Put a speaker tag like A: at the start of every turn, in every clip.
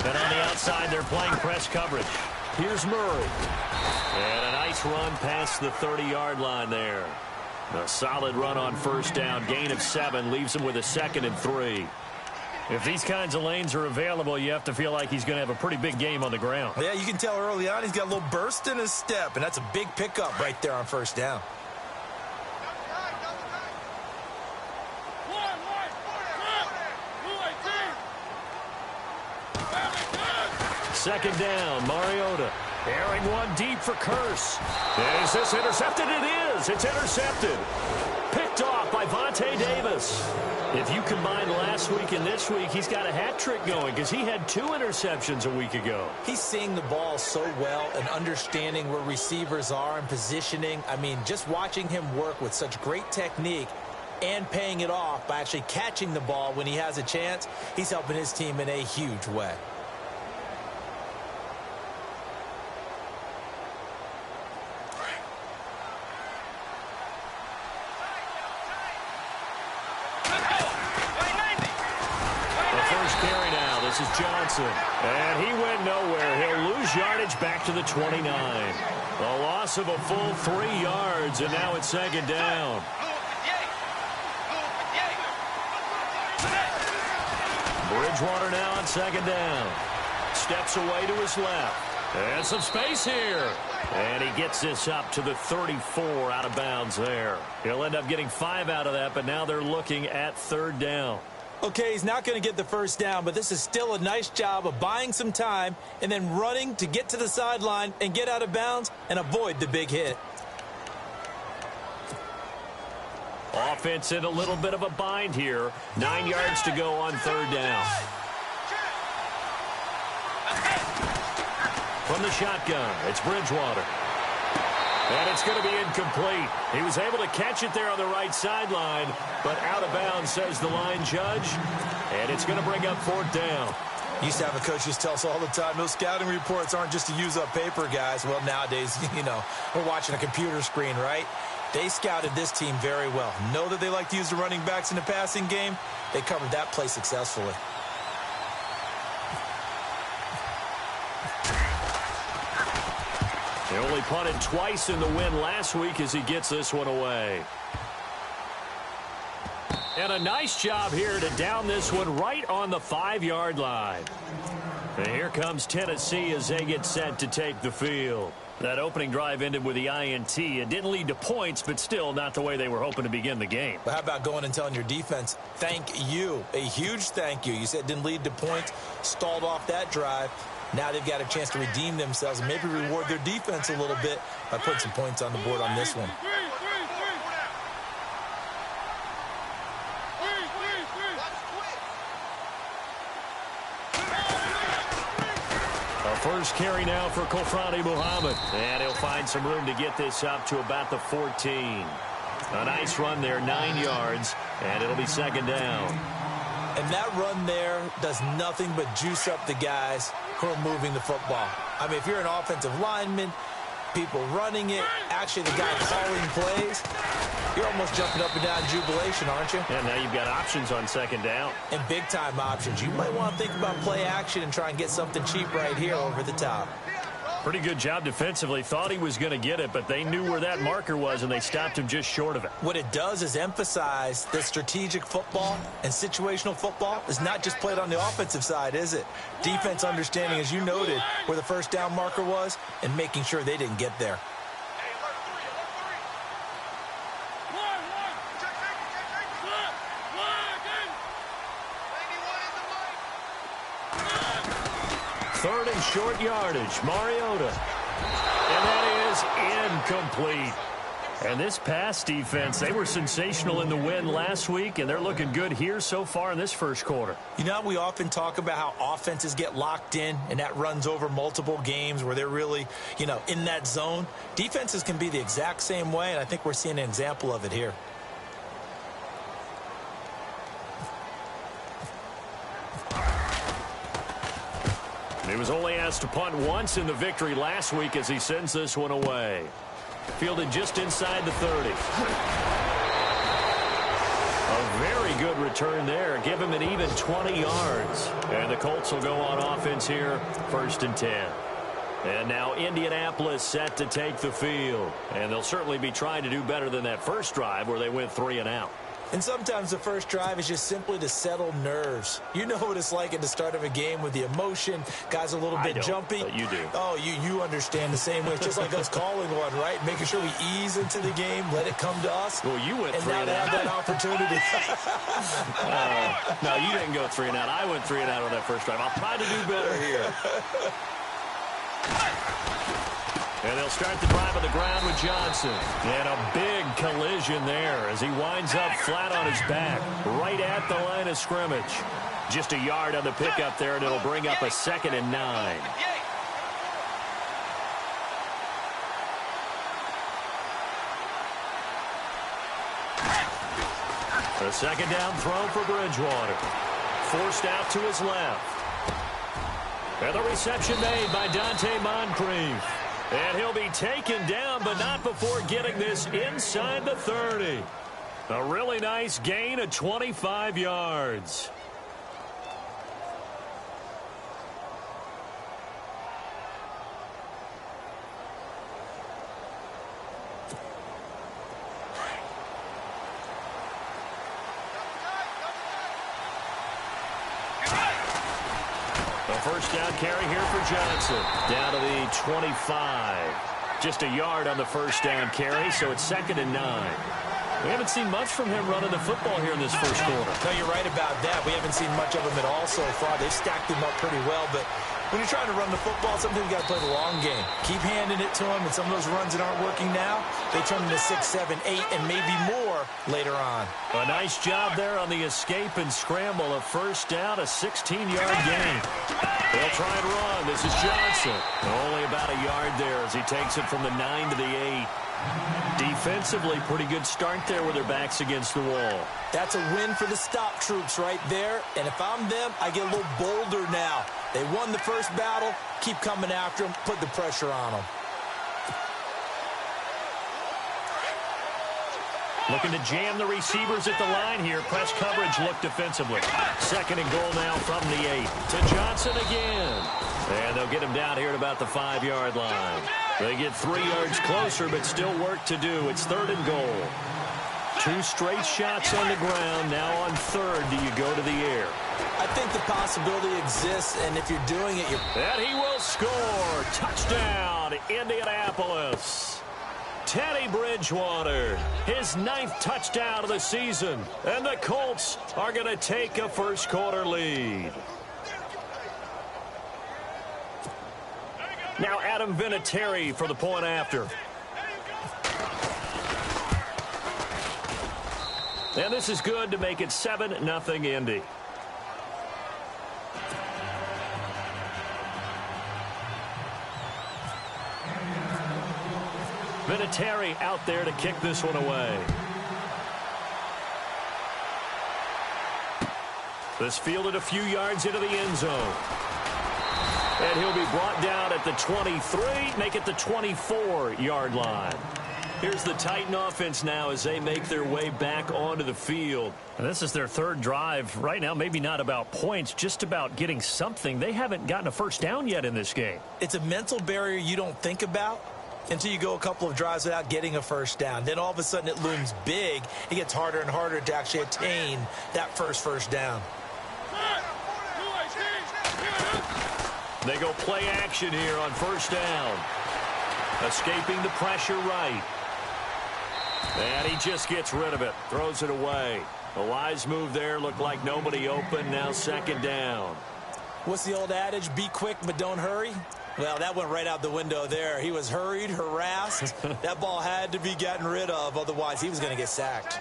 A: And on the outside, they're playing press coverage. Here's Murray. And a nice run past the 30-yard line there. A solid run on first down. Gain of 7 leaves him with a 2nd and 3. If these kinds of lanes are available, you have to feel like he's going to have a pretty big game on the ground.
B: Yeah, you can tell early on he's got a little burst in his step, and that's a big pickup right there on first down.
A: Second down, Mariota. Airing one deep for Curse. Is this intercepted? It is. It's intercepted. Picked off by Vontae Davis. If you combine last week and this week, he's got a hat trick going because he had 2 interceptions a week ago.
B: He's seeing the ball so well and understanding where receivers are and positioning. I mean, just watching him work with such great technique and paying it off by actually catching the ball when he has a chance, he's helping his team in a huge way.
A: This is Johnson, and he went nowhere. He'll lose yardage back to the 29. A loss of a full 3 yards, and now it's second down. Bridgewater now on second down. Steps away to his left. And some space here. And he gets this up to the 34 out of bounds there. He'll end up getting 5 out of that, but now they're looking at third down.
B: Okay, he's not going to get the first down, but this is still a nice job of buying some time and then running to get to the sideline and get out of bounds and avoid the big hit.
A: Offense in a little bit of a bind here. 9 yards to go on third down. From the shotgun, it's Bridgewater. And it's going to be incomplete. He was able to catch it there on the right sideline, but out of bounds, says the line judge. And it's going to bring up fourth down.
B: Used to have a coach just tell us all the time, those scouting reports aren't just to use up paper, guys. Well, nowadays, you know, we're watching a computer screen, right? They scouted this team very well. Know that they like to use the running backs in the passing game. They covered that play successfully.
A: They only punted twice in the win last week as he gets this one away. And a nice job here to down this one right on the 5-yard line. And here comes Tennessee as they get set to take the field. That opening drive ended with the INT. It didn't lead to points, but still not the way they were hoping to begin the game.
B: But how about going and telling your defense, thank you, a huge thank you. You said it didn't lead to points, stalled off that drive. Now they've got a chance to redeem themselves and maybe reward their defense a little bit by putting some points on the board on this one.
A: A first carry now for Kofrani Muhammad. And he'll find some room to get this up to about the 14. A nice run there, 9 yards, and it'll be second down.
B: And that run there does nothing but juice up the guys who are moving the football. I mean, if you're an offensive lineman, people running it, actually the guy calling plays, you're almost jumping up and down in jubilation, aren't you?
A: And now you've got options on second down.
B: And big-time options. You might want to think about play action and try and get something cheap right here over the top.
A: Pretty good job defensively. Thought he was going to get it, but they knew where that marker was, and they stopped him just short of it.
B: What it does is emphasize that strategic football and situational football is not just played on the offensive side, is it? Defense understanding, as you noted, where the first down marker was and making sure they didn't get there.
A: Third and short yardage, Mariota. And that is incomplete. And this pass defense, they were sensational in the win last week, and they're looking good here so far in this first quarter.
B: You know, we often talk about how offenses get locked in, and that runs over multiple games where they're really, you know, in that zone. Defenses can be the exact same way, and I think we're seeing an example of it here.
A: He was only asked to punt once in the victory last week as he sends this one away. Fielded just inside the 30. A A very good return there. Give him an even 20 yards. And the Colts will go on offense here, 1st and 10. And now Indianapolis set to take the field. And they'll certainly be trying to do better than that first drive where they went 3 and out.
B: And sometimes the first drive is just simply to settle nerves. You know what it's like at the start of a game with the emotion. Guys a little bit jumpy.
A: But you do.
B: Oh, you understand the same way. It's just like us calling one, right? Making sure we ease into the game, let it come to us.
A: Well, you went 3
B: and
A: and
B: out. And now
A: out.
B: they have that opportunity.
A: No, you didn't go 3 and out. I went 3 and out on that first drive. I'll try to do better here. And they'll start the drive on the ground with Johnson. And a big collision there as he winds up flat on his back, right at the line of scrimmage. Just a yard on the pickup there, and it'll bring up a 2nd and 9. A 2nd down throw for Bridgewater. Forced out to his left. And the reception made by Dante Moncrief. And he'll be taken down, but not before getting this inside the 30. A really nice gain of 25 yards. First down carry here for Johnson. Down to the 25. Just a yard on the first down carry, so it's 2nd and 9. We haven't seen much from him running the football here in this first quarter.
B: No, you're right about that. We haven't seen much of him at all so far. They've stacked him up pretty well, but when you're trying to run the football, sometimes you got to play the long game. Keep handing it to him, and some of those runs that aren't working now, they turn into 6, 7, 8, and maybe more later on.
A: A nice job there on the escape and scramble. A first down, a 16-yard gain. They'll try and run. This is Johnson. Only about a yard there as he takes it from the 9 to the 8. Defensively, pretty good start there with their backs against the wall.
B: That's a win for the stop troops right there. And if I'm them, I get a little bolder now. They won the first battle. Keep coming after them. Put the pressure on them.
A: Looking to jam the receivers at the line here. Press coverage look defensively. 2nd and goal now from the 8. To Johnson again. And they'll get him down here at about the 5-yard line. They get 3 yards closer, but still work to do. It's 3rd and goal. 2 straight shots on the ground. Now on 3rd, do you go to the air?
B: I think the possibility exists, and if you're doing it, you're...
A: And he will score. Touchdown, Indianapolis. Teddy Bridgewater, his 9th touchdown of the season. And the Colts are going to take a first quarter lead. Now Adam Vinatieri for the point after. And this is good to make it 7-0 Indy. Vinatieri out there to kick this one away. This fielded a few yards into the end zone. And he'll be brought down at the 23, make it the 24-yard line. Here's the Titan offense now as they make their way back onto the field. And this is their 3rd drive. Right now, maybe not about points, just about getting something. They haven't gotten a first down yet in this game.
B: It's a mental barrier you don't think about until you go a couple of drives without getting a first down. Then all of a sudden it looms big. It gets harder and harder to actually attain that first down.
A: They go play action here on first down. Escaping the pressure right. And he just gets rid of it. Throws it away. A wise move there. Looked like nobody open. Now 2nd down.
B: What's the old adage? Be quick, but don't hurry. Well, that went right out the window there. He was hurried, harassed. That ball had to be gotten rid of. Otherwise, he was going to get sacked.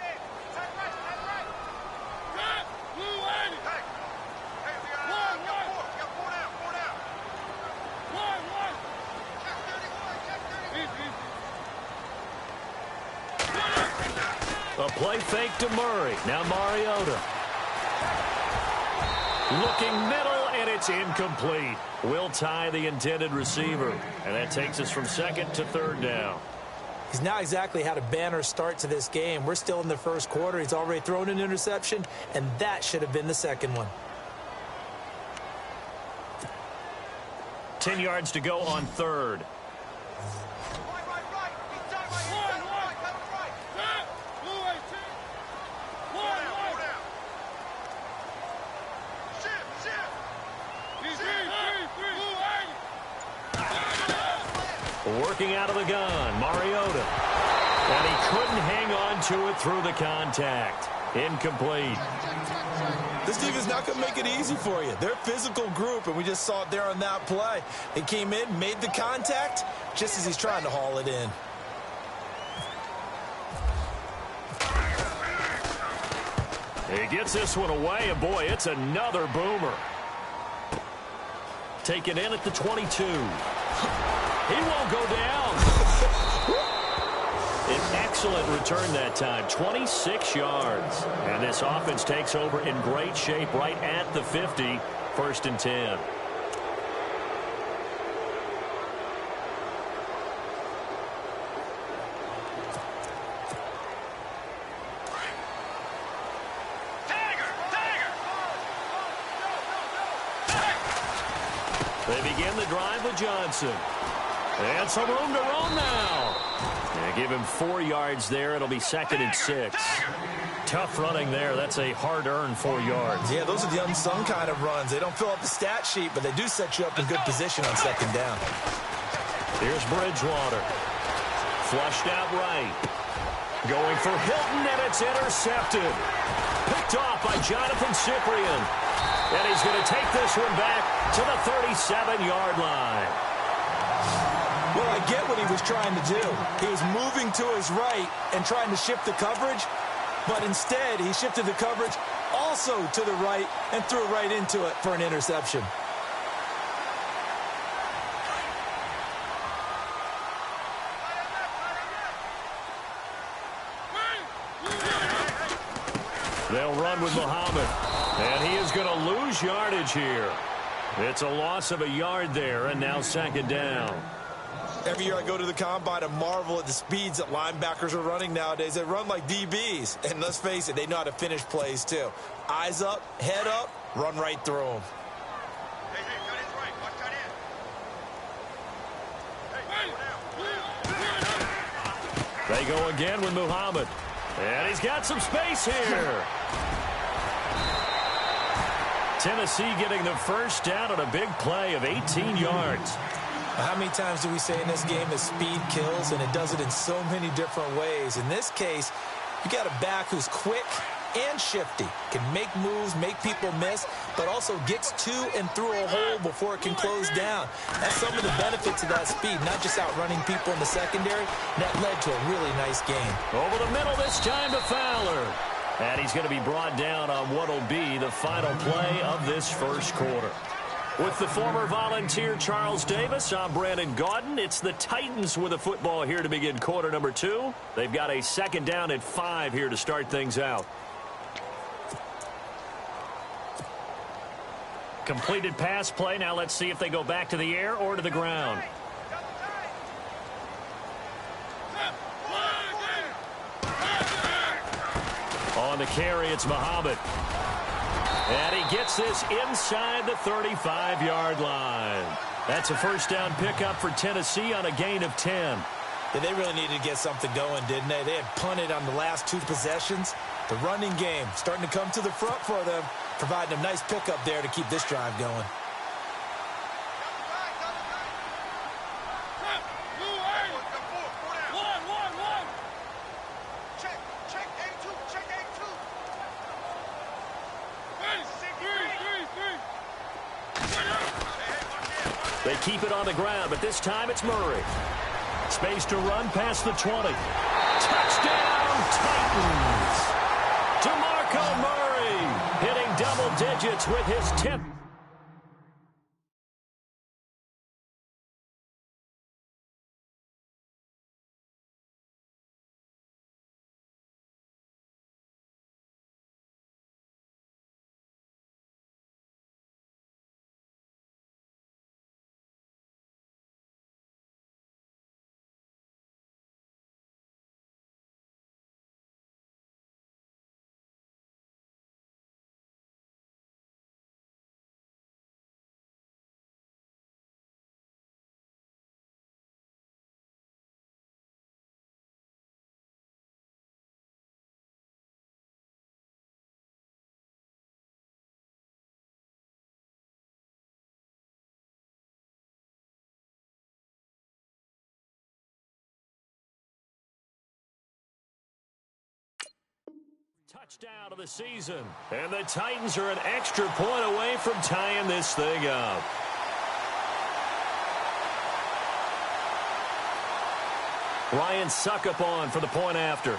A: A play fake to Murray. Now Mariota. Looking middle, and it's incomplete. Will tie the intended receiver. And that takes us from 2nd to 3rd down.
B: He's now exactly had a banner start to this game. We're still in the first quarter. He's already thrown an interception, and that should have been the second one.
A: 10 yards to go on third. Working out of the gun, Mariota. And he couldn't hang on to it through the contact. Incomplete.
B: This team is not going to make it easy for you. They're a physical group, and we just saw it there on that play. They came in, made the contact, just as he's trying to haul it in.
A: He gets this one away, and boy, it's another boomer. Taken in at the 22. He won't go down. An excellent return that time, 26 yards. And this offense takes over in great shape right at the 50, 1st and 10. They begin the drive with Johnson. And some room to roam now. Yeah, give him 4 yards there. It'll be 2nd and 6. Tough running there. That's a hard-earned 4 yards.
B: Yeah, those are the unsung kind of runs. They don't fill up the stat sheet, but they do set you up in good position on 2nd down.
A: Here's Bridgewater. Flushed out right. Going for Hilton, and it's intercepted. Picked off by Jonathan Cyprien. And he's going to take this one back to the 37-yard line.
B: Well, I get what he was trying to do. He was moving to his right and trying to shift the coverage, but instead he shifted the coverage also to the right and threw right into it for an interception.
A: They'll run with Muhammad, and he is going to lose yardage here. It's a loss of a yard there, and now 2nd down.
B: Every year I go to the combine and marvel at the speeds that linebackers are running nowadays. They run like DBs. And let's face it, they know how to finish plays too. Eyes up, head up, run right through them.
A: They go again with Muhammad. And he's got some space here. Tennessee getting the first down on a big play of 18 yards.
B: How many times do we say in this game that speed kills, and it does it in so many different ways? In this case, you got a back who's quick and shifty, can make moves, make people miss, but also gets to and through a hole before it can close down. That's some of the benefits of that speed, not just outrunning people in the secondary. That led to a really nice game.
A: Over the middle this time to Fowler. And he's going to be brought down on what will be the final play of this first quarter. With the former Volunteer Charles Davis, I'm Brandon Gaudin. It's the Titans with the football here to begin quarter number 2. They've got a 2nd down and 5 here to start things out. Completed pass play. Now let's see if they go back to the air or to the ground. On the carry, it's Muhammad. And he gets this inside the 35-yard line. That's a first down pickup for Tennessee on a gain of 10.
B: Yeah, they really needed to get something going, didn't they? They had punted on the last 2 possessions. The running game starting to come to the front for them, providing a nice pickup there to keep this drive going.
A: They keep it on the ground, but this time it's Murray. Space to run past the 20. Touchdown, Titans! DeMarco Murray hitting double digits with his 10th. touchdown of the season. And the Titans are an extra point away from tying this thing up. Ryan Suckup on for the point after.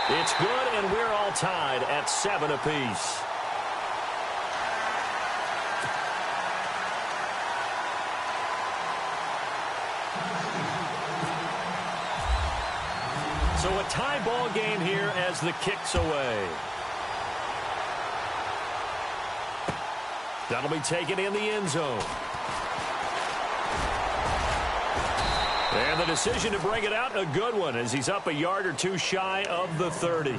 A: It's good, and we're all tied at 7 apiece. So a tie ball game here as the kick's away. That'll be taken in the end zone. And the decision to bring it out, a good one, as he's up a yard or two shy of the 30.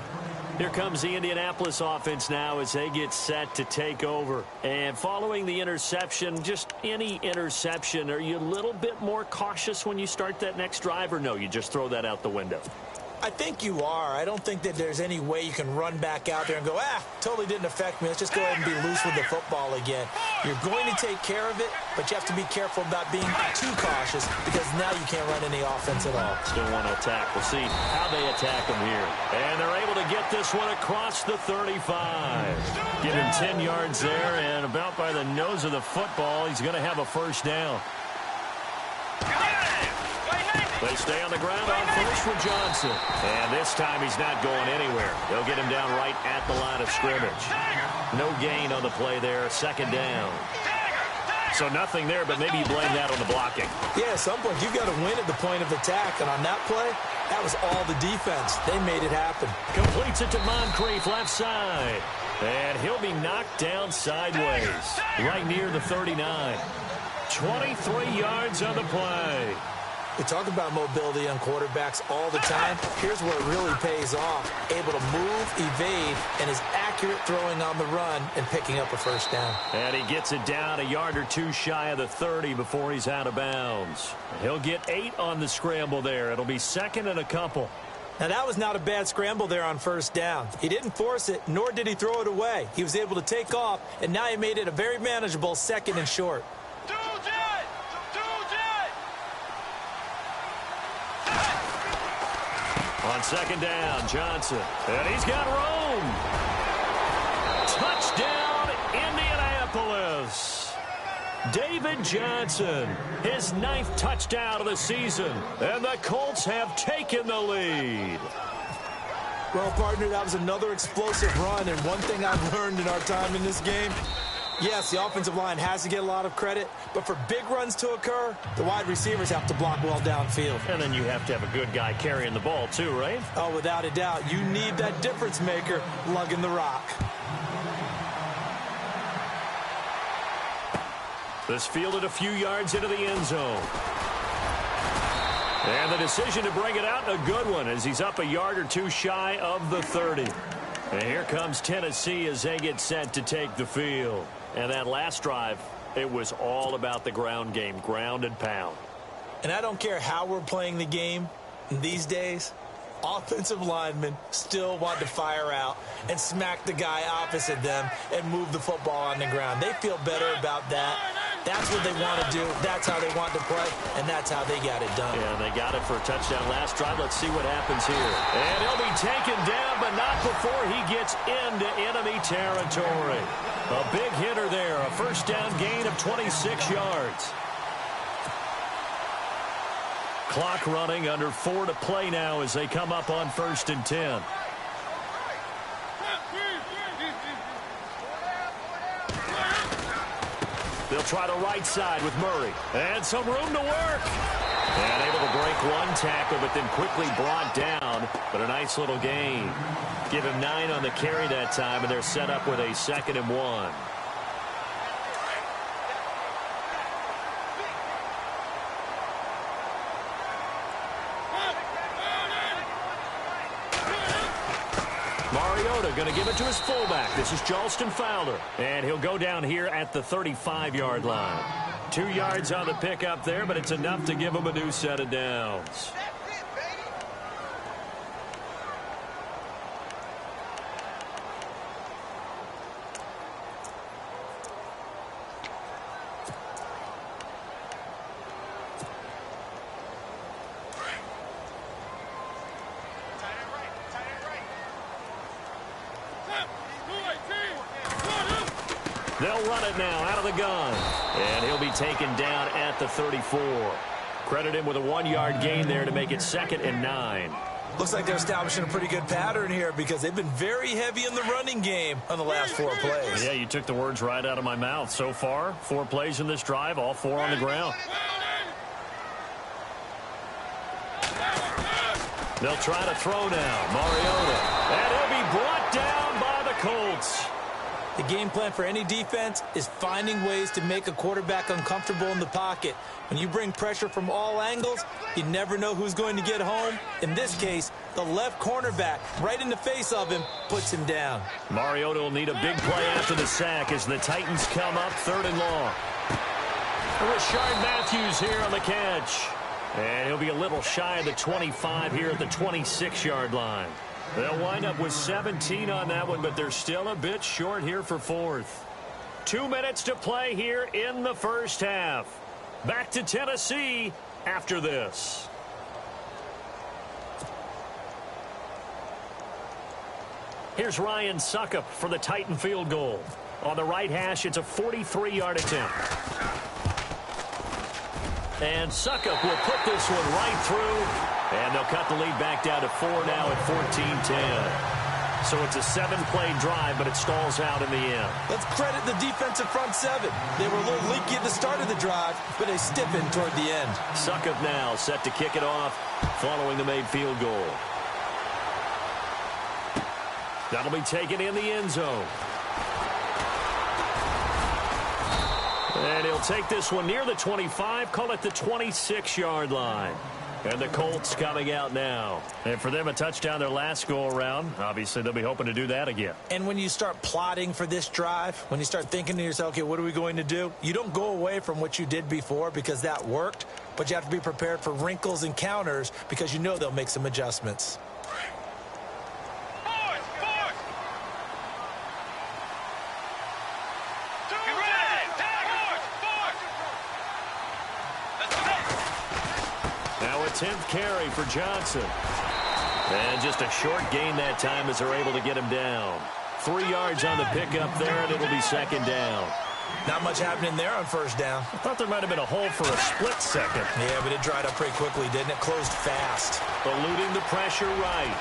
A: Here comes the Indianapolis offense now as they get set to take over. And following the interception, just any interception, are you a little bit more cautious when you start that next drive, or no, you just throw that out the window?
B: I think you are. I don't think that there's any way you can run back out there and go, totally didn't affect me. Let's just go ahead and be loose with the football again. You're going to take care of it, but you have to be careful about being too cautious because now you can't run any offense at all.
A: Still want to attack. We'll see how they attack them here. And they're able to get this one across the 35. Give him 10 yards there, and about by the nose of the football, he's going to have a first down. They stay on the ground on first with Johnson. And this time he's not going anywhere. They'll get him down right at the line of scrimmage. No gain on the play there. Second down. So nothing there, but maybe you blame that on the blocking.
B: Yeah, at some point you've got to win at the point of attack. And on that play, that was all the defense. They made it happen.
A: Completes it to Moncrief, left side. And he'll be knocked down sideways, right near the 39. 23 yards on the play.
B: We talk about mobility on quarterbacks all the time. Here's where it really pays off. Able to move, evade, and is accurate throwing on the run and picking up a first down.
A: And he gets it down a yard or two shy of the 30 before he's out of bounds. He'll get 8 on the scramble there. It'll be second and a couple.
B: Now, that was not a bad scramble there on first down. He didn't force it, nor did he throw it away. He was able to take off, and now he made it a very manageable second and short.
A: On second down, Johnson. And he's got room. Touchdown, Indianapolis. David Johnson, his 9th touchdown of the season. And the Colts have taken the lead.
B: Well, partner, that was another explosive run. And one thing I've learned in our time in this game, yes, the offensive line has to get a lot of credit, but for big runs to occur, the wide receivers have to block well downfield.
A: And then you have to have a good guy carrying the ball too, right?
B: Oh, without a doubt. You need that difference maker lugging the rock.
A: This fielded a few yards into the end zone. And the decision to bring it out, a good one, as he's up a yard or two shy of the 30. And here comes Tennessee as they get set to take the field. And that last drive, it was all about the ground game, ground and pound.
B: And I don't care how we're playing the game these days, offensive linemen still want to fire out and smack the guy opposite them and move the football on the ground. They feel better about that. That's what they want to do. That's how they want to play, and that's how they got it done.
A: Yeah, they got it for a touchdown last drive. Let's see what happens here. And he'll be taken down, but not before he gets into enemy territory. A big hitter there, a first down gain of 26 yards. Clock running, under 4 to play now as they come up on 1st and 10. They'll try the right side with Murray. And some room to work. And able to break one tackle, but then quickly brought down. But a nice little gain. Give him 9 on the carry that time, and they're set up with a 2nd and 1. Mariota going to give it to his fullback. This is Charleston Fowler. And he'll go down here at the 35-yard line. 2 yards on the pickup there, but it's enough to give him a new set of downs. They'll run it now out of the gun. And he'll be taken down at the 34. Credit him with a 1-yard gain there to make it 2nd and 9.
B: Looks like they're establishing a pretty good pattern here because they've been very heavy in the running game on the last 4 plays.
A: Yeah, you took the words right out of my mouth. So far, 4 plays in this drive, all 4 on the ground. They'll try to throw now. Mariota. And he'll be brought down by the Colts.
B: The game plan for any defense is finding ways to make a quarterback uncomfortable in the pocket. When you bring pressure from all angles, you never know who's going to get home. In this case, the left cornerback, right in the face of him, puts him down.
A: Mariota will need a big play after the sack as the Titans come up 3rd and long. Rashard Matthews here on the catch. And he'll be a little shy of the 25 here at the 26-yard line. They'll wind up with 17 on that one, but they're still a bit short here for 4th. 2 minutes to play here in the first half. Back to Tennessee after this. Here's Ryan Suckup for the Titan field goal. On the right hash, it's a 43-yard attempt. And Suckup will put this one right through. And they'll cut the lead back down to 4 now at 14-10. So it's a 7-play drive, but it stalls out in the end.
B: Let's credit the defensive front 7. They were a little leaky at the start of the drive, but they stiffened toward the end.
A: Suckup now set to kick it off following the made field goal. That'll be taken in the end zone. And he'll take this one near the 25, call it the 26-yard line. And the Colts coming out now. And for them, a touchdown their last go-around. Obviously, they'll be hoping to do that again.
B: And when you start plotting for this drive, when you start thinking to yourself, okay, what are we going to do? You don't go away from what you did before because that worked, but you have to be prepared for wrinkles and counters because you know they'll make some adjustments.
A: Now a 10th carry for Johnson. And just a short gain that time as they're able to get him down. 3 yards on the pickup there, and it'll be 2nd down.
B: Not much happening there on 1st down.
A: I thought there might have been a hole for a split second.
B: Yeah, but it dried up pretty quickly, didn't it? Closed fast.
A: Eluding the pressure right.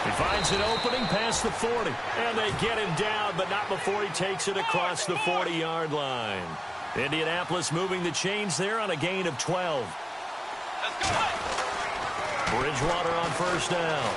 A: He finds an opening past the 40. And they get him down, but not before he takes it across the 40-yard line. Indianapolis moving the chains there on a gain of 12. Bridgewater on 1st down.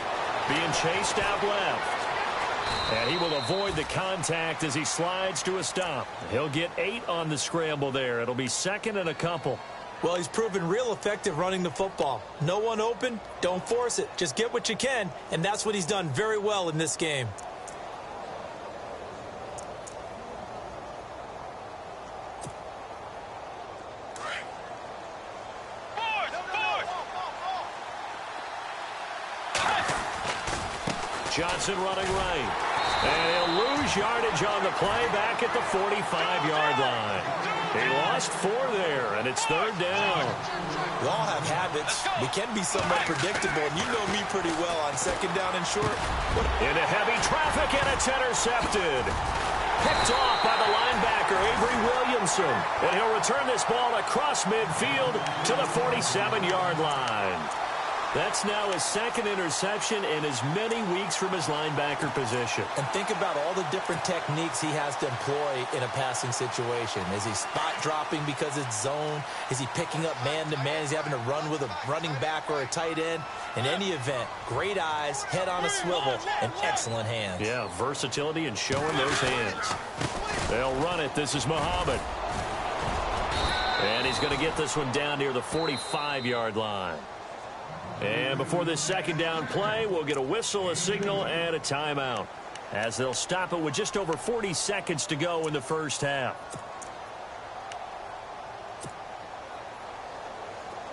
A: Being chased out left. And he will avoid the contact as he slides to a stop. He'll get 8 on the scramble there. It'll be 2nd and a couple.
B: Well, he's proven real effective running the football. No one open, don't force it. Just get what you can, and that's what he's done very well in this game.
A: Johnson running right. And he'll lose yardage on the play back at the 45-yard line. He lost 4 there, and it's 3rd down.
B: We all have habits. We can be somewhat predictable, and you know me pretty well on 2nd down and short.
A: Into heavy traffic, and it's intercepted. Picked off by the linebacker, Avery Williamson. And he'll return this ball across midfield to the 47-yard line. That's now his 2nd interception in as many weeks from his linebacker position.
B: And think about all the different techniques he has to employ in a passing situation. Is he spot dropping because it's zone? Is he picking up man-to-man? Is he having to run with a running back or a tight end? In any event, great eyes, head on a swivel, and excellent hands.
A: Yeah, versatility and showing those hands. They'll run it. This is Muhammad. And he's going to get this one down near the 45-yard line. And before this 2nd down play, we'll get a whistle, a signal, and a timeout, as they'll stop it with just over 40 seconds to go in the first half.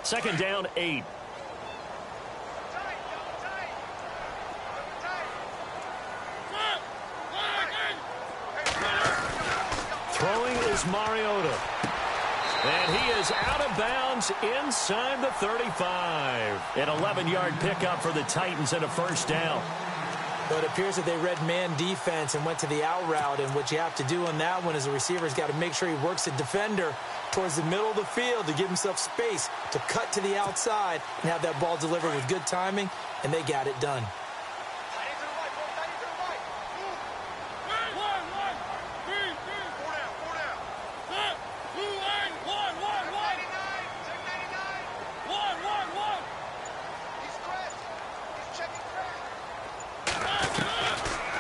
A: 2nd down, 8. Throwing is Mariota. And he is out of bounds inside the 35. An 11-yard pickup for the Titans and a 1st down.
B: But it appears that they read man defense and went to the out route, and what you have to do on that one is the receiver's got to make sure he works the defender towards the middle of the field to give himself space to cut to the outside and have that ball delivered with good timing, and they got it done.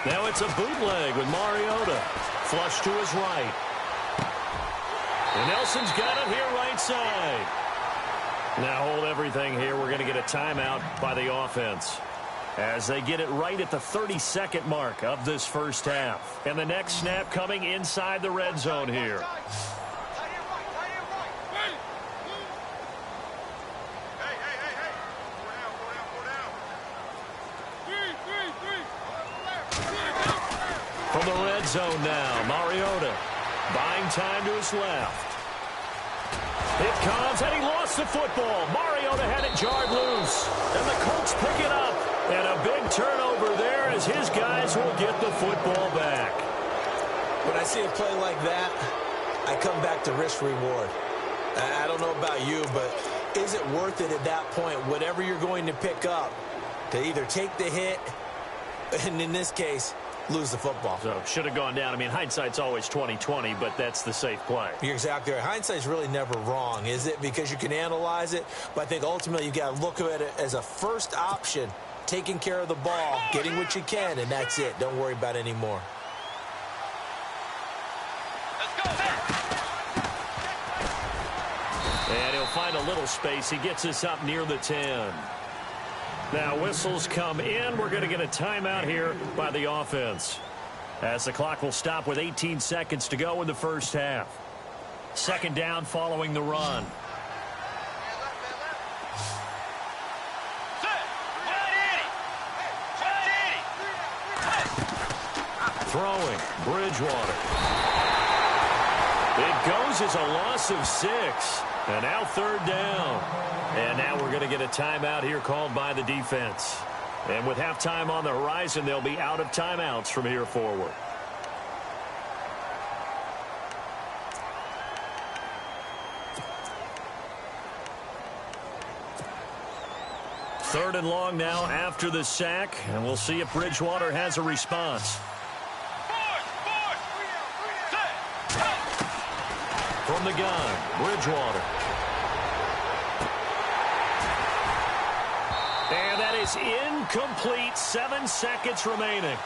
A: Now it's a bootleg with Mariota. Flush to his right. And Nelson's got it here right side. Now hold everything here. We're going to get a timeout by the offense as they get it right at the 30-second mark of this first half. And the next snap coming inside the red zone here. From the red zone now, Mariota buying time to his left. It comes, and he lost the football. Mariota had it jarred loose, and the Colts pick it up. And a big turnover there as his guys will get the football back.
B: When I see a play like that, I come back to risk-reward. I don't know about you, but is it worth it at that point, whatever you're going to pick up, to either take the hit, and in this case, lose the football?
A: So should have gone down. I mean, hindsight's always 20/20, but that's the safe play.
B: You're exactly right. Hindsight's really never wrong, is it? Because you can analyze it, but I think ultimately you got to look at it as a first option, taking care of the ball, getting what you can, and that's it. Don't worry about it anymore.
A: And he'll find a little space. He gets us up near the 10. Now whistles come in. We're going to get a timeout here by the offense, as the clock will stop with 18 seconds to go in the first half. Second down following the run. Throwing, Bridgewater. It goes as a loss of 6. And now third down. And now we're going to get a timeout here called by the defense. And with halftime on the horizon, they'll be out of timeouts from here forward. Third and long now after the sack. And we'll see if Bridgewater has a response. From the gun, Bridgewater. And that is incomplete. 7 seconds remaining.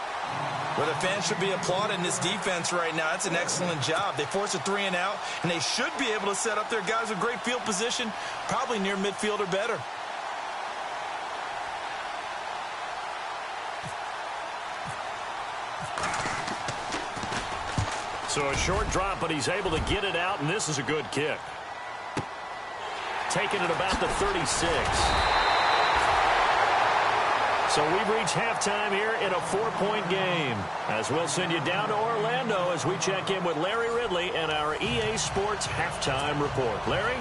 B: Well, the fans should be applauding this defense right now. That's an excellent job. They forced a 3 and out, and they should be able to set up their guys with great field position, probably near midfield or better.
A: So a short drop, but he's able to get it out, and this is a good kick. Taking it about the 36. So we've reached halftime here in a 4-point game, as we'll send you down to Orlando as we check in with Larry Ridley and our EA Sports Halftime Report. Larry?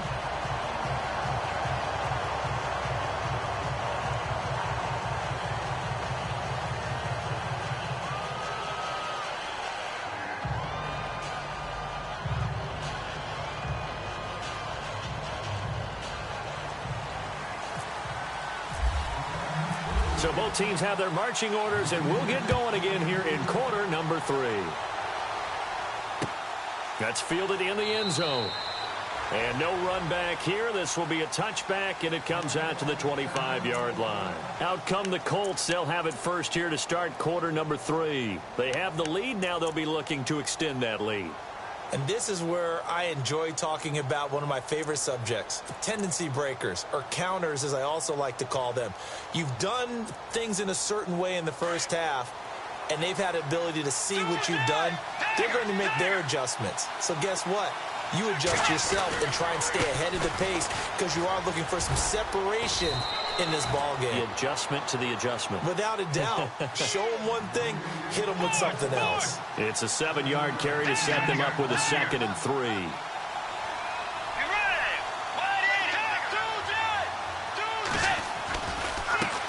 A: So both teams have their marching orders, and we'll get going again here in quarter number 3. That's fielded in the end zone. And no run back here. This will be a touchback, and it comes out to the 25-yard line. Out come the Colts. They'll have it first here to start quarter number 3. They have the lead. Now they'll be looking to extend that lead.
B: And this is where I enjoy talking about one of my favorite subjects, tendency breakers, or counters as I also like to call them. You've done things in a certain way in the first half, and they've had the ability to see what you've done. They're going to make their adjustments. So guess what? You adjust yourself and try and stay ahead of the pace because you are looking for some separation in this ball game.
A: The adjustment to the adjustment.
B: Without a doubt. Show them one thing, hit them with something else.
A: It's a 7-yard carry to set them up with a 2nd and 3.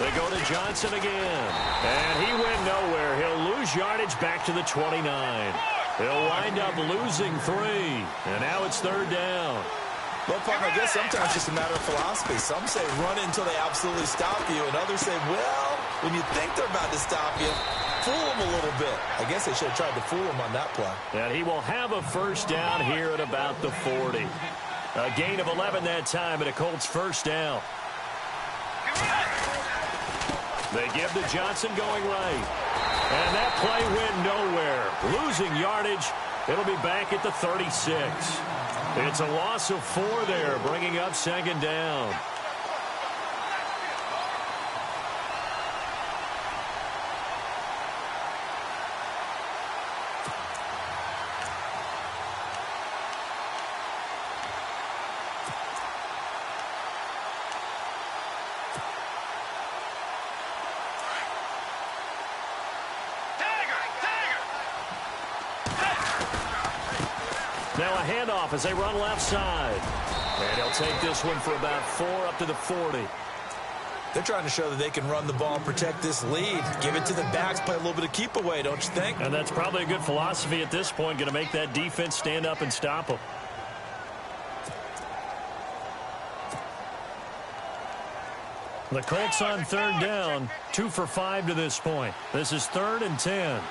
A: They go to Johnson again. And he went nowhere. He'll lose yardage back to the 29. He'll wind up losing 3. And now it's 3rd down.
B: Well, Park, I guess sometimes it's just a matter of philosophy. Some say run it until they absolutely stop you, and others say, well, when you think they're about to stop you, fool them a little bit. I guess they should have tried to fool them on that play.
A: And he will have a first down here at about the 40. A gain of 11 that time, and a Colts first down. They give to Johnson going right. And that play went nowhere. Losing yardage. It'll be back at the 36. It's a loss of 4 there, bringing up 2nd down. Now a handoff as they run left side. And he'll take this one for about 4 up to the 40.
B: They're trying to show that they can run the ball and protect this lead. Give it to the backs, play a little bit of keep away, don't you think?
A: And that's probably a good philosophy at this point, going to make that defense stand up and stop them. The Colts on 3rd down, 2 for 5 to this point. This is 3rd and 10.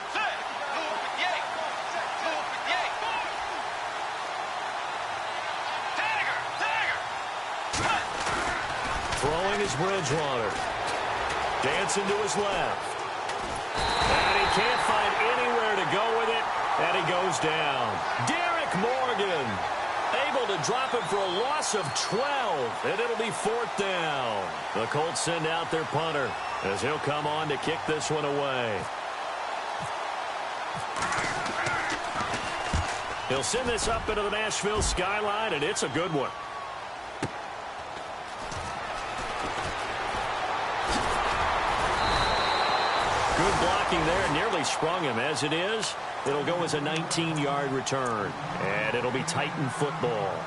A: Throwing is Bridgewater. Dancing to his left. And he can't find anywhere to go with it, and he goes down. Derek Morgan able to drop him for a loss of 12, and it'll be 4th down. The Colts send out their punter as he'll come on to kick this one away. He'll send this up into the Nashville skyline, and it's a good one. Good blocking there, nearly sprung him. As it is, it'll go as a 19-yard return, and it'll be Titan football.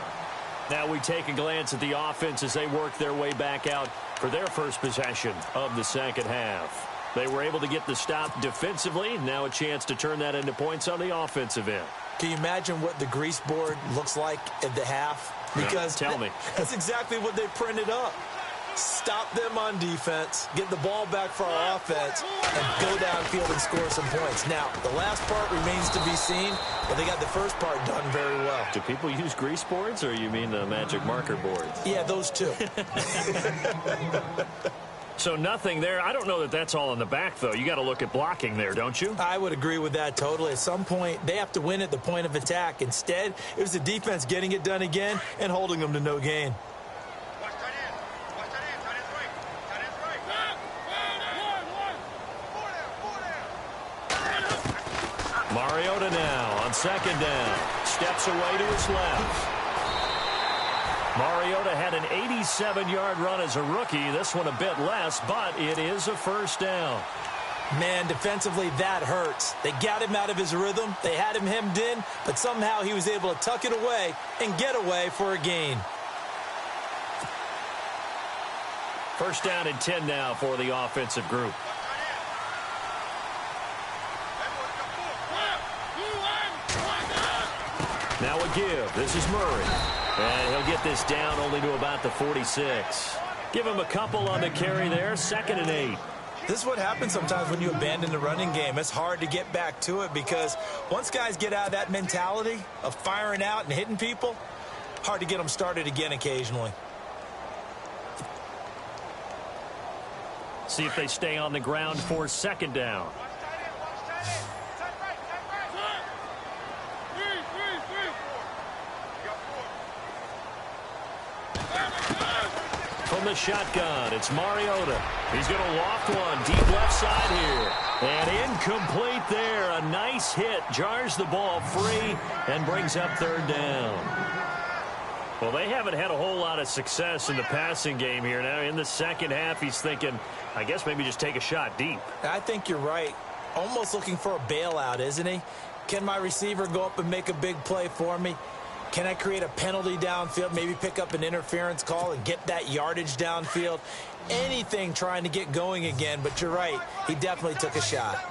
A: Now we take a glance at the offense as they work their way back out for their first possession of the second half. They were able to get the stop defensively. Now a chance to turn that into points on the offensive end.
B: Can you imagine what the grease board looks like at the half? Because
A: tell me.
B: That's exactly what they printed up. Stop them on defense, get the ball back for our offense, and go downfield and score some points. Now, the last part remains to be seen, but they got the first part done very well.
A: Do people use grease boards, or you mean the magic marker boards?
B: Yeah, those two.
A: So nothing there. I don't know that that's all in the back, though. You got to look at blocking there, don't you?
B: I would agree with that totally. At some point, they have to win at the point of attack. Instead, it was the defense getting it done again and holding them to no gain.
A: Mariota now on 2nd down. Steps away to his left. Mariota had an 87-yard run as a rookie. This one a bit less, but it is a first down.
B: Man, defensively, that hurts. They got him out of his rhythm. They had him hemmed in, but somehow he was able to tuck it away and get away for a gain.
A: First down and 10 now for the offensive group. Now a give. This is Murray. And he'll get this down only to about the 46. Give him a couple on the carry there. 2nd and 8.
B: This is what happens sometimes when you abandon the running game. It's hard to get back to it because once guys get out of that mentality of firing out and hitting people, hard to get them started again occasionally.
A: See if they stay on the ground for 2nd down. From the shotgun, it's Mariota. He's going to loft one deep left side here. And incomplete there. A nice hit. Jars the ball free and brings up 3rd down. Well, they haven't had a whole lot of success in the passing game here. Now in the second half, he's thinking, I guess maybe just take a shot deep.
B: I think you're right. Almost looking for a bailout, isn't he? Can my receiver go up and make a big play for me? Can I create a penalty downfield, maybe pick up an interference call and get that yardage downfield? Anything trying to get going again, but you're right. He definitely took a shot.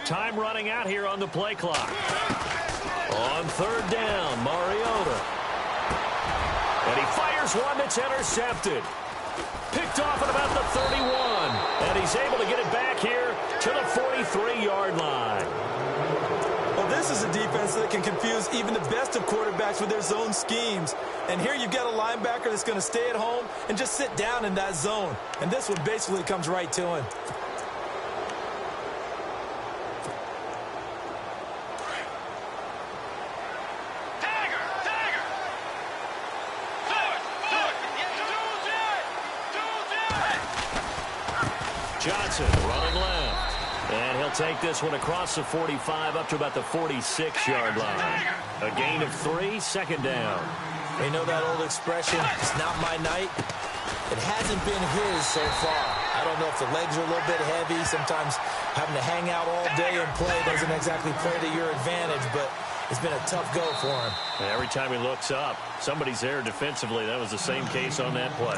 A: Time running out here on the play clock. On third down, Mariota. And he fires one that's intercepted. Picked off at about the 31. And he's able to get it back here to the 43-yard line.
B: Well, this is a defense that can confuse even the best of quarterbacks with their zone schemes. And here you've got a linebacker that's going to stay at home and just sit down in that zone. And this one basically comes right to him.
A: Johnson running left. And he'll take this one across the 45 up to about the 46-yard line. A gain of 3, second down.
B: You know that old expression, it's not my night? It hasn't been his so far. I don't know if the legs are a little bit heavy. Sometimes having to hang out all day and play doesn't exactly play to your advantage, but it's been a tough go for him.
A: And every time he looks up, somebody's there defensively. That was the same case on that play.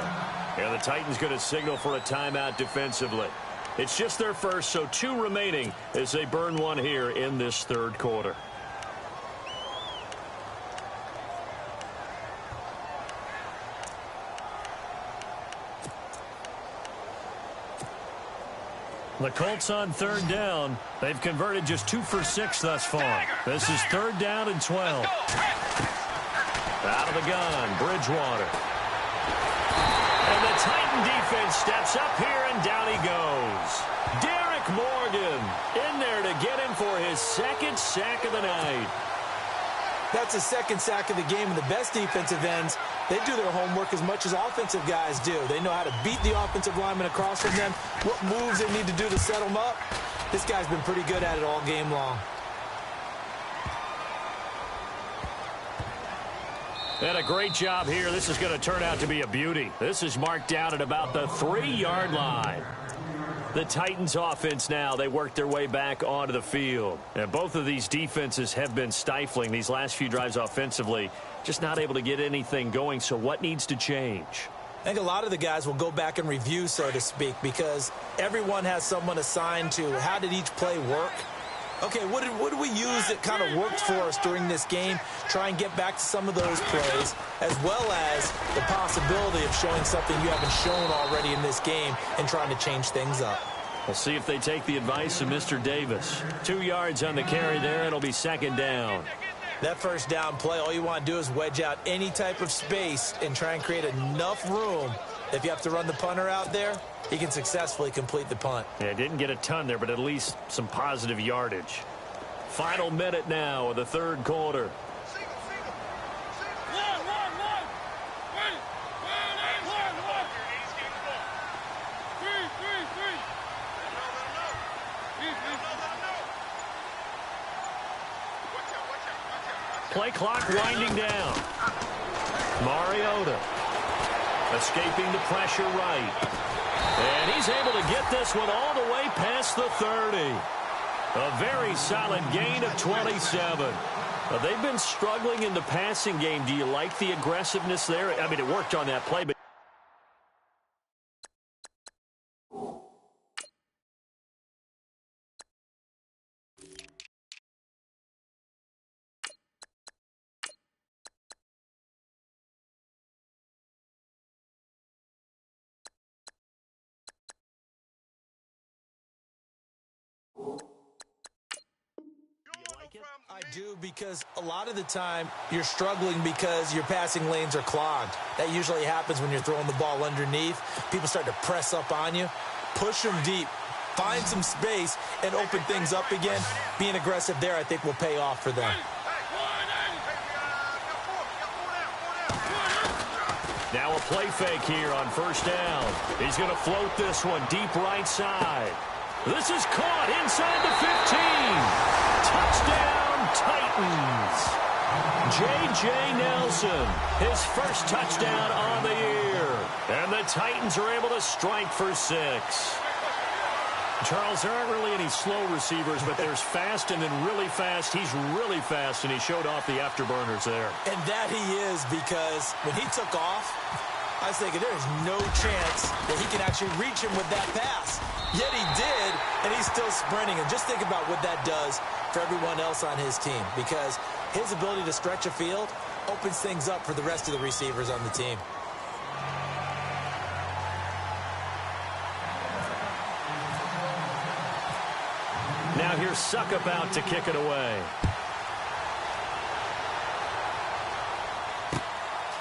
A: And the Titans going to signal for a timeout defensively. It's just their first, so 2 remaining as they burn one here in this third quarter. The Colts on third down. They've converted just 2 for 6 thus far. This is third down and 12. Out of the gun, Bridgewater. And the Titan defense steps up here, and down he goes. Derek Morgan in there to get him for his second sack of the night.
B: That's a second sack of the game, and the best defensive ends, they do their homework as much as offensive guys do. They know how to beat the offensive lineman across from them, what moves they need to do to set them up. This guy's been pretty good at it all game long.
A: And a great job here. This is going to turn out to be a beauty. This is marked down at about the 3-yard line. The Titans offense now, they work their way back onto the field. And both of these defenses have been stifling these last few drives offensively. Just not able to get anything going. So what needs to change?
B: I think a lot of the guys will go back and review, so to speak, because everyone has someone assigned to how did each play work. Okay, what did we use that kind of worked for us during this game? Try and get back to some of those plays, as well as the possibility of showing something you haven't shown already in this game and trying to change things up.
A: We'll see if they take the advice of Mr. Davis. 2 yards on the carry there. It'll be second down.
B: That first down play, all you want to do is wedge out any type of space and try and create enough room. If you have to run the punter out there, he can successfully complete the punt.
A: Yeah, didn't get a ton there, but at least some positive yardage. Final minute now of the third quarter. Play clock winding down. Mariota escaping the pressure right. And he's able to get this one all the way past the 30. A very solid gain of 27. They've been struggling in the passing game. Do you like the aggressiveness there? I mean, it worked on that play, but
B: I do, because a lot of the time you're struggling because your passing lanes are clogged. That usually happens when you're throwing the ball underneath. People start to press up on you. Push them deep. Find some space and open things up again. Being aggressive there, I think, will pay off for them.
A: now a play fake here on first down. He's going to float this one deep right side. This is caught inside the 15. Touchdown, Titans. J.J. Nelson, his first touchdown on the year. And the Titans are able to strike for 6. Charles, there aren't really any slow receivers, but there's fast and then really fast. He's really fast, and he showed off the afterburners there.
B: And that he is, because when he took off, I was thinking there is no chance that he can actually reach him with that pass. Yet he did, and he's still sprinting. And just think about what that does for everyone else on his team, because his ability to stretch a field opens things up for the rest of the receivers on the team.
A: Now here's Suckup out to kick it away.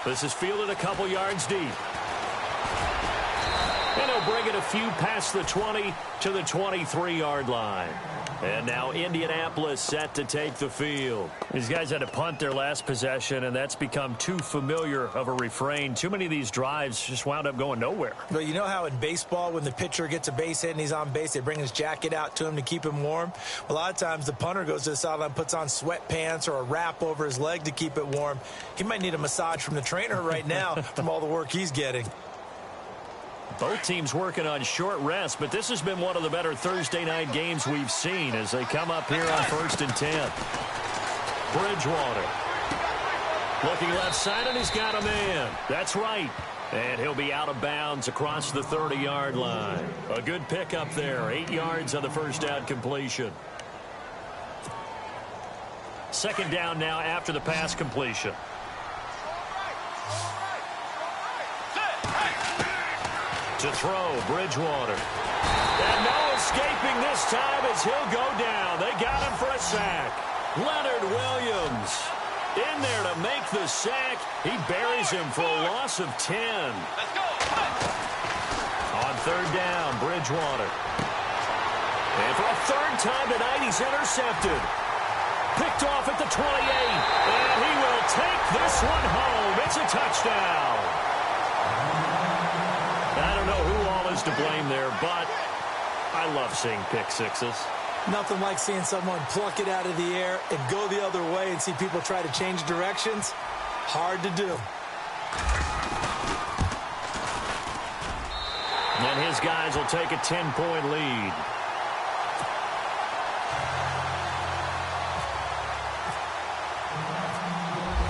A: This is fielded a couple yards deep. And he'll bring it a few past the 20 to the 23-yard line. And now Indianapolis set to take the field. These guys had to punt their last possession, and that's become too familiar of a refrain. Too many of these drives just wound up going nowhere.
B: But you know how in baseball, when the pitcher gets a base hit and he's on base, they bring his jacket out to him to keep him warm? A lot of times the punter goes to the sideline, puts on sweatpants or a wrap over his leg to keep it warm. He might need a massage from the trainer right now from all the work he's getting.
A: Both teams working on short rest, but this has been one of the better Thursday night games we've seen as they come up here on 1st and 10. Bridgewater. Looking left side, and he's got a man. That's right. And he'll be out of bounds across the 30-yard line. A good pickup there. 8 yards on the first down completion. Second down now after the pass completion. To throw, Bridgewater. And no escaping this time as he'll go down. They got him for a sack. Leonard Williams in there to make the sack. He buries him for a loss of 10.
C: Let's go.
A: On third down, Bridgewater. And for a third time tonight, he's intercepted. Picked off at the 28. And he will take this one home. It's a touchdown. I don't know who all is to blame there, but I love seeing pick sixes.
B: Nothing like seeing someone pluck it out of the air and go the other way and see people try to change directions. Hard to do.
A: And his guys will take a 10-point lead.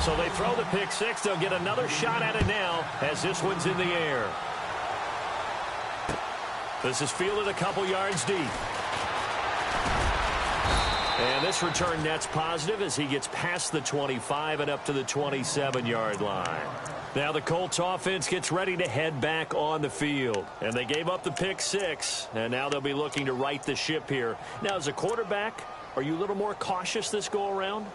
A: So they throw the pick six. They'll get another shot at it now as this one's in the air. This is fielded a couple yards deep. And this return net's positive as he gets past the 25 and up to the 27-yard line. Now the Colts offense gets ready to head back on the field. And they gave up the pick six, and now they'll be looking to right the ship here. Now, as a quarterback, are you a little more cautious this go-around?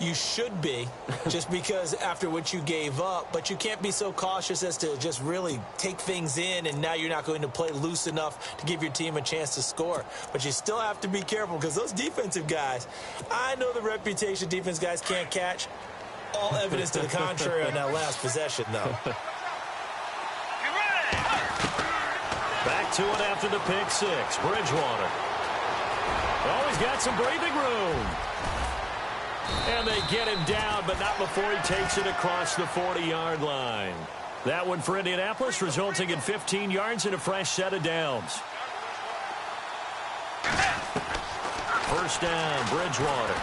B: You should be, just because after what you gave up, but you can't be so cautious as to just really take things in, and now you're not going to play loose enough to give your team a chance to score. But you still have to be careful, because those defensive guys, I know the reputation defense guys can't catch. All evidence to the contrary on that last possession, though.
A: Back to it after the pick six. Bridgewater. Oh, he's got some breathing room. And they get him down, but not before he takes it across the 40-yard line. That one for Indianapolis, resulting in 15 yards and a fresh set of downs. First down, Bridgewater.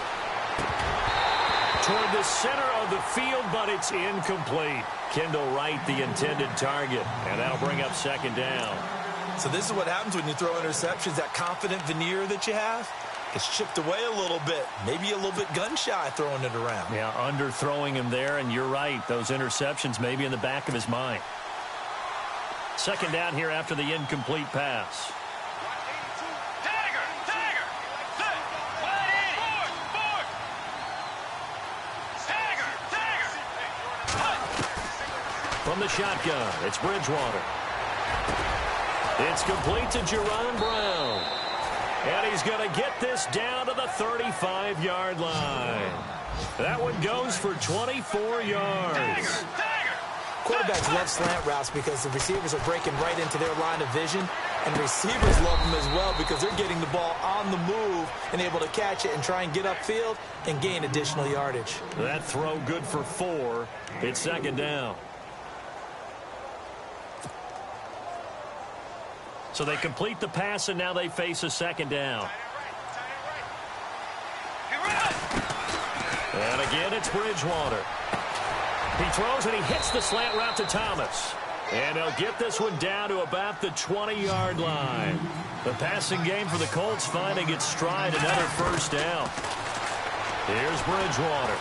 A: Toward the center of the field, but it's incomplete. Kendall Wright, the intended target, and that'll bring up second down.
B: So this is what happens when you throw interceptions. That confident veneer that you have gets chipped away a little bit. Maybe a little bit gun-shy throwing it around.
A: Yeah, underthrowing him there, and you're right. Those interceptions may be in the back of his mind. Second down here after the incomplete pass. From the shotgun, it's Bridgewater. It's complete to Jerron Brown. And he's going to get this down to the 35-yard line. That one goes for 24 yards.
B: Quarterbacks love slant routes because the receivers are breaking right into their line of vision. And receivers love them as well because they're getting the ball on the move and able to catch it and try and get upfield and gain additional yardage.
A: That throw good for 4. It's second down. So they complete the pass, and now they face a second down. And again, it's Bridgewater. He throws, and he hits the slant route to Thomas. And he'll get this one down to about the 20-yard line. The passing game for the Colts finding its stride, another first down. Here's Bridgewater.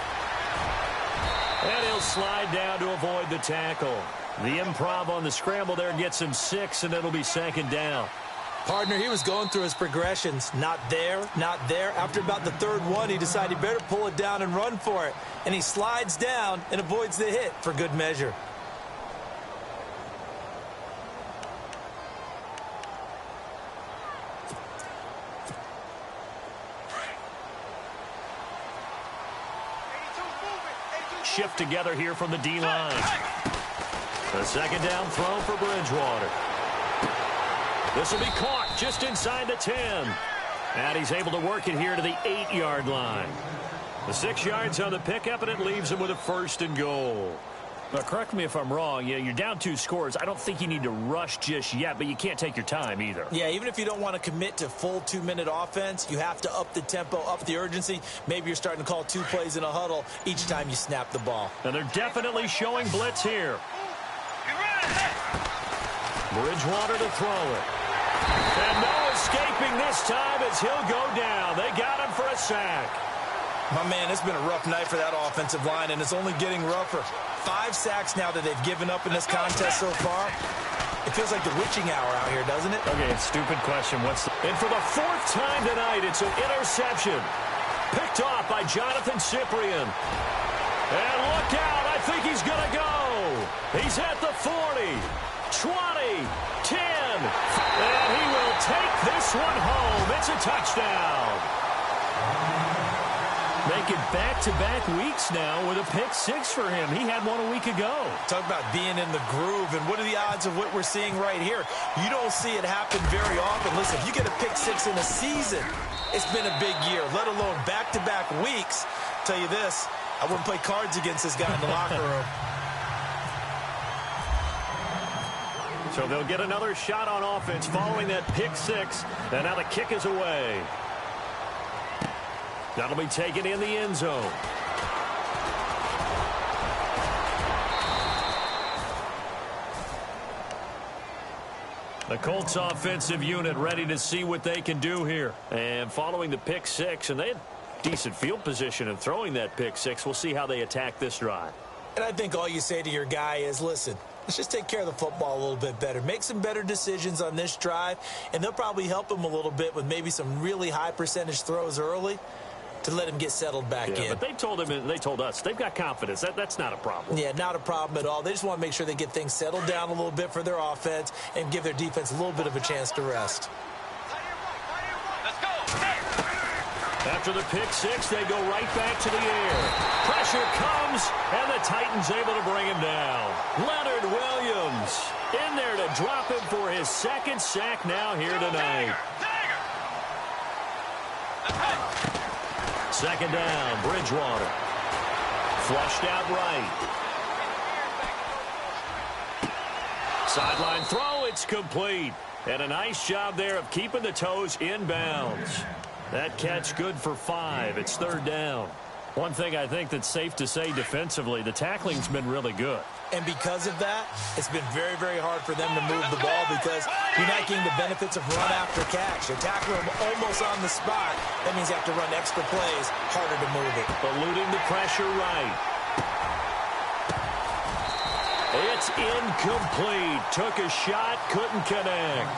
A: And he'll slide down to avoid the tackle. The improv on the scramble there gets him 6, and it'll be second down.
B: Partner, he was going through his progressions. Not there, not there. After about the third one, he decided he better pull it down and run for it. And he slides down and avoids the hit for good measure.
A: Shift together here from the D-line. The second down throw for Bridgewater. This will be caught just inside the 10. And he's able to work it here to the 8-yard line. The 6 yards on the pickup, and it leaves him with a first and goal. Now, correct me if I'm wrong. You're down 2 scores. I don't think you need to rush just yet, but you can't take your time either.
B: Yeah, even if you don't want to commit to full 2-minute offense, you have to up the tempo, up the urgency. Maybe you're starting to call 2 plays in a huddle each time you snap the ball.
A: And they're definitely showing blitz here. Bridgewater to throw it. And no escaping this time as he'll go down. They got him for a sack.
B: My man, it's been a rough night for that offensive line, and it's only getting rougher. 5 sacks now that they've given up in this contest so far. It feels like the witching hour out here, doesn't it?
A: Okay, stupid question. And for the 4th time tonight, it's an interception. Picked off by Jonathan Cyprien. And look out, I think he's going to go. He's at the 40, 20, 10. And he will take this one home. It's a touchdown. Making back-to-back weeks now with a pick-6 for him. He had one a week ago.
B: Talk about being in the groove, and what are the odds of what we're seeing right here? You don't see it happen very often. Listen, if you get a pick-6 in a season, it's been a big year, let alone back-to-back weeks. I'll tell you this, I wouldn't play cards against this guy in the locker room.
A: So they'll get another shot on offense following that pick-6, and now the kick is away. That'll be taken in the end zone. The Colts offensive unit ready to see what they can do here. And following the pick-6, and they had decent field position in throwing that pick-6. We'll see how they attack this drive.
B: And I think all you say to your guy is, listen, let's just take care of the football a little bit better. Make some better decisions on this drive, and they'll probably help him a little bit with maybe some really high percentage throws early to let him get settled back in.
A: But they told him, and they told us, they've got confidence. That's not a problem.
B: Yeah, not a problem at all. They just want to make sure they get things settled down a little bit for their offense and give their defense a little bit of a chance to rest.
A: After the pick-6, they go right back to the air. Pressure comes, and the Titans able to bring him down. Leonard Williams in there to drop him for his 2nd sack now here tonight. Second down, Bridgewater. Flushed out right. Sideline throw, it's complete. And a nice job there of keeping the toes inbounds. That catch good for 5. It's 3rd down. One thing I think that's safe to say defensively, the tackling's been really good.
B: And because of that, it's been very, very hard for them to move the ball because you're not getting the benefits of run after catch. You're tackling them almost on the spot. That means you have to run extra plays, harder to move it.
A: Eluding the pressure right. It's incomplete. Took a shot, couldn't connect.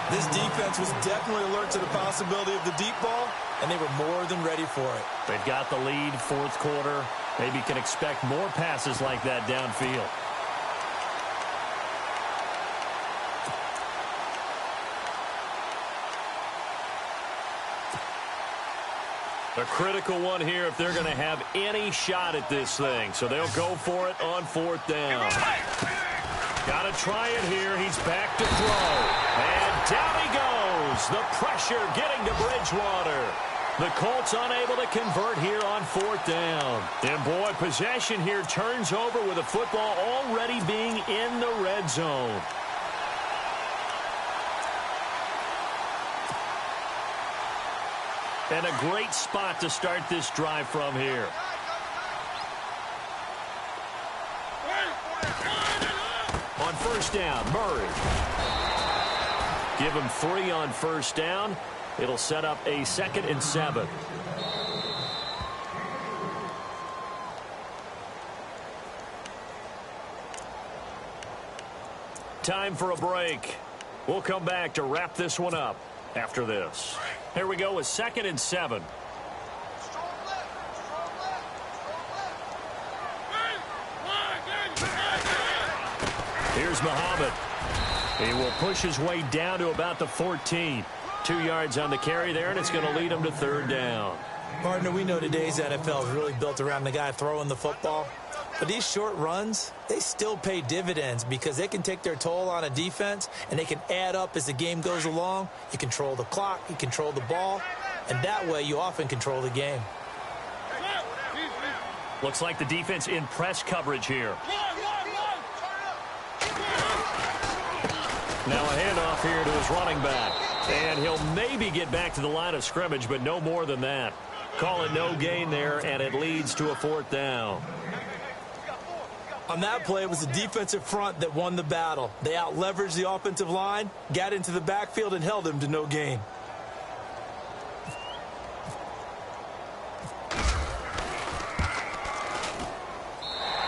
B: This defense was definitely alert to the possibility of the deep ball, and they were more than ready for it.
A: They've got the lead, 4th quarter. Maybe can expect more passes like that downfield. A critical one here if they're going to have any shot at this thing. So they'll go for it on 4th down. Got to try it here. He's back to throw. And down he goes. The pressure getting to Bridgewater. The Colts unable to convert here on 4th down. And boy, possession here turns over with the football already being in the red zone. And a great spot to start this drive from here. On first down, Murray. Give him 3 on first down. It'll set up a 2nd and 7. Time for a break. We'll come back to wrap this one up after this. Here we go with 2nd and 7. Here's Muhammad. He will push his way down to about the 14. 2 yards on the carry there, and it's going to lead him to 3rd down.
B: Partner, we know today's NFL is really built around the guy throwing the football. But these short runs, they still pay dividends because they can take their toll on a defense, and they can add up as the game goes along. You control the clock, you control the ball, and that way you often control the game.
A: Looks like the defense in press coverage here. Now a handoff here to his running back. And he'll maybe get back to the line of scrimmage, but no more than that. Call it no gain there, and it leads to a 4th down.
B: On that play, it was the defensive front that won the battle. They out-leveraged the offensive line, got into the backfield, and held him to no gain.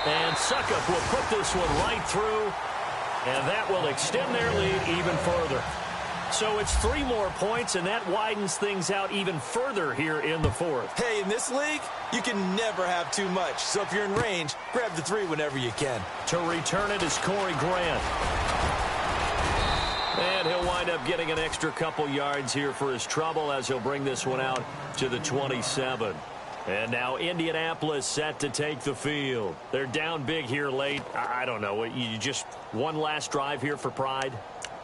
A: And Suckup will put this one right through, and that will extend their lead even further. So it's 3 more points, and that widens things out even further here in the 4th.
B: Hey, in this league, you can never have too much. So if you're in range, grab the 3 whenever you can.
A: To return it is Corey Grant. And he'll wind up getting an extra couple yards here for his trouble as he'll bring this one out to the 27. And now Indianapolis set to take the field. They're down big here late. I don't know. You just one last drive here for pride?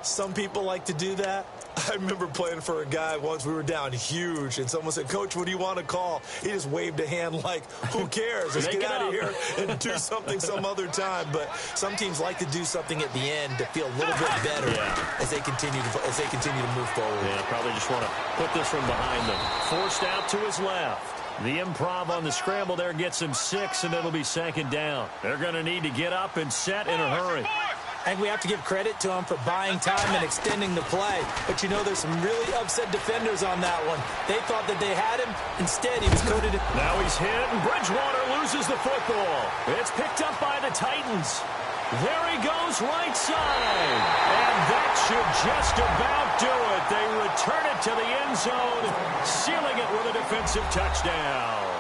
B: Some people like to do that. I remember playing for a guy once. We were down huge, and someone said, "Coach, what do you want to call?" He just waved a hand like, who cares? Let's get out of here and do something some other time. But some teams like to do something at the end to feel a little bit better as they continue to move forward.
A: Yeah, probably just want to put this one behind them. Forced out to his left. The improv on the scramble there gets him 6, and it'll be 2nd down. They're going to need to get up and set in a hurry.
B: I think we have to give credit to him for buying time and extending the play. But, you know, there's some really upset defenders on that one. They thought that they had him. Instead, he was coated.
A: Now he's hit, and Bridgewater loses the football. It's picked up by the Titans. There he goes right side. And that should just about do it. They return it to the end zone, sealing it with a defensive touchdown.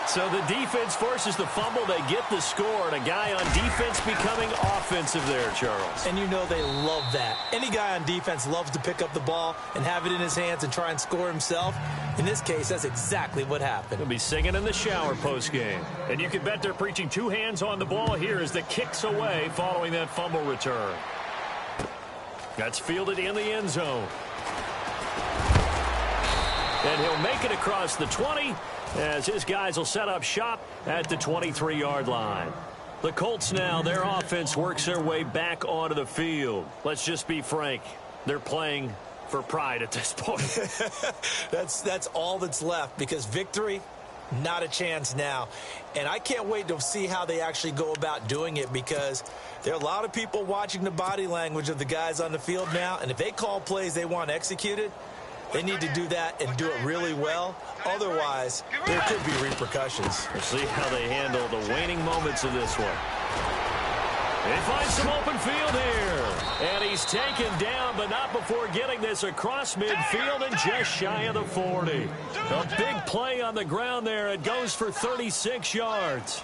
A: So the defense forces the fumble. They get the score, and a guy on defense becoming offensive there, Charles.
B: And you know they love that. Any guy on defense loves to pick up the ball and have it in his hands and try and score himself. In this case, that's exactly what happened.
A: He'll be singing in the shower postgame. And you can bet they're preaching 2 hands on the ball here as the kick's away following that fumble return. That's fielded in the end zone. And he'll make it across the 20 as his guys will set up shop at the 23-yard line. The Colts now, their offense works their way back onto the field. Let's just be frank. They're playing for pride at this point.
B: That's all that's left because victory, not a chance now. And I can't wait to see how they actually go about doing it because there are a lot of people watching the body language of the guys on the field now. And if they call plays they want executed, they need to do that and do it really well. Otherwise, there could be repercussions.
A: We'll see how they handle the waning moments of this one. They find some open field here. And he's taken down, but not before getting this across midfield and just shy of the 40. A big play on the ground there. It goes for 36 yards.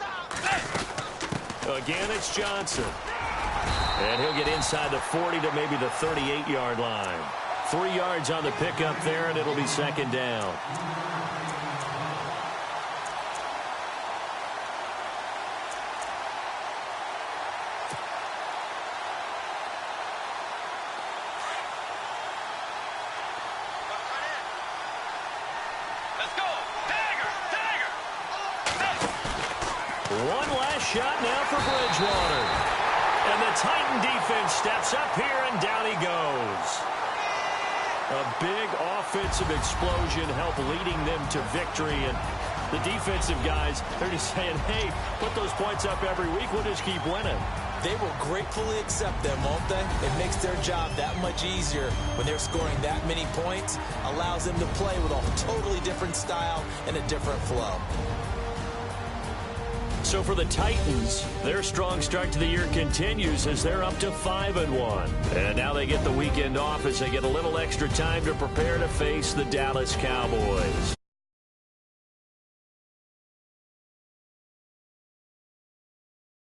A: Again, it's Johnson. And he'll get inside the 40 to maybe the 38-yard line. 3 yards on the pickup there, and it'll be 2nd down.
C: Let's go. Dagger.
A: One last shot now for Bridgewater. And the Titan defense steps up here, and down he goes. A big offensive explosion helped leading them to victory. And the defensive guys, they're just saying, hey, put those points up every week. We'll just keep winning.
B: They will gratefully accept them, won't they? It makes their job that much easier when they're scoring that many points. Allows them to play with a totally different style and a different flow.
A: So for the Titans, their strong start to the year continues as they're up to 5-1. And now they get the weekend off as they get a little extra time to prepare to face the Dallas Cowboys.